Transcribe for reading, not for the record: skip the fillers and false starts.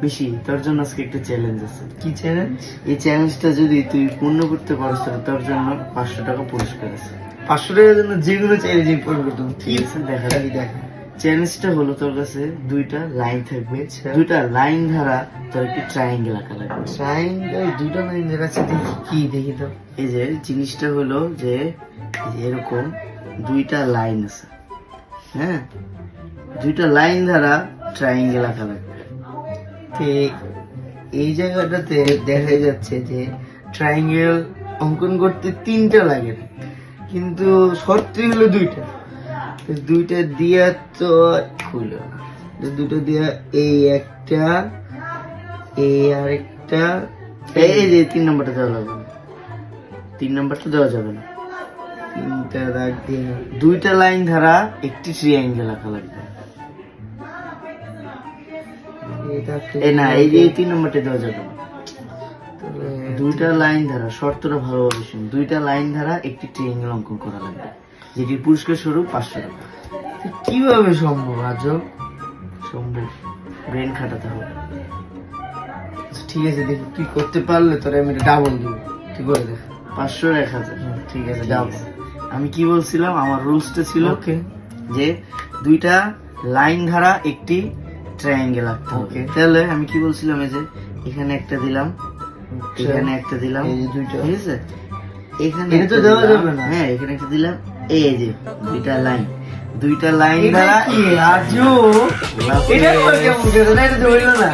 বেশি। তোর জন্য আজকে একটা চ্যালেঞ্জ আছে। কি চ্যালেঞ্জ? এই চ্যালেঞ্জটা যদি তুই পূর্ণ করতে পারিস তাহলে তোর জন্য 500 টাকা পুরস্কার আছে। 500 টাকার জন্য যে কোনো চ্যালেঞ্জ পূরণ করতে হবে। ঠিক আছে, দেখা খালি দেখা। চ্যালেঞ্জটা হলো তোর কাছে দুইটা লাইন থাকবে, দুইটা লাইন ধারা তোর একটি ট্রায়াঙ্গেল আঁকা লাগবে। ট্রায়াঙ্গেল দুটো লাইন দেখাচ্ছে, দেখি কি দেখি তো। এই যে জিনিসটা হলো যে এই যে এরকম দুইটা লাইন আছে, হ্যাঁ, দুইটা লাইন ধারা ট্রায়াঙ্গেল আঁকা লাগবে। ঠিক এই জায়গাটাতে দেখা যাচ্ছে যে ট্রায়াঙ্গেল অঙ্কন করতে 3টা লাগে, কিন্তু শর্তই হলো 2টা। দুইটা দিয়া তো খুলো না, দুটো দিয়া এই একটা, এই আরেকটা, এই যে 3 নম্বরটা দেওয়া যাবে না, 3 নম্বরটা দেওয়া যাবে না। 3টা দাগ দিয়ে দুইটা লাইন ধারা একটি ট্রায়াঙ্গেল আঁকা লাগবে। এই না, এই যে 3 নম্বরটা দেওয়া যাবে না। দুইটা লাইন ধারা, শর্তটা ভালোভাবে শুন, দুইটা লাইন ধারা একটি ট্রায়াঙ্গেল অঙ্কন করা লাগবে, যেটির পুরস্কার স্বরূপ 500 টাকা। কিভাবে সম্ভব আজব? সম্ভব, ব্রেন খাটাতে হবে। ঠিক আছে, দেখি তুই করতে পারলে তোরে আমি ডাবল দিব, তুই করে দেখ। 500 1000। ঠিক আছে, ঠিক ডাবল। আছে। আমি কি বলছিলাম, আমার রুলসটা ছিল ওকে, যে দুইটা লাইন ধারা একটি ট্রায়াঙ্গেল আঁকতে হবে। Okay. তাহলে আমি কি বলছিলাম, এই যে এখানে একটা দিলাম, এখানে একটা দিলাম, এই যে দুইটা। ঠিক আছে, এখানে এটা তো একটা দেওয়া দিলাম, যাবে না। হ্যাঁ এখানে একটা দিলাম, এই যে দুইটা লাইন এটা ধারা কি আজব? এটা কেমন করে না? এটা তো হইলো না।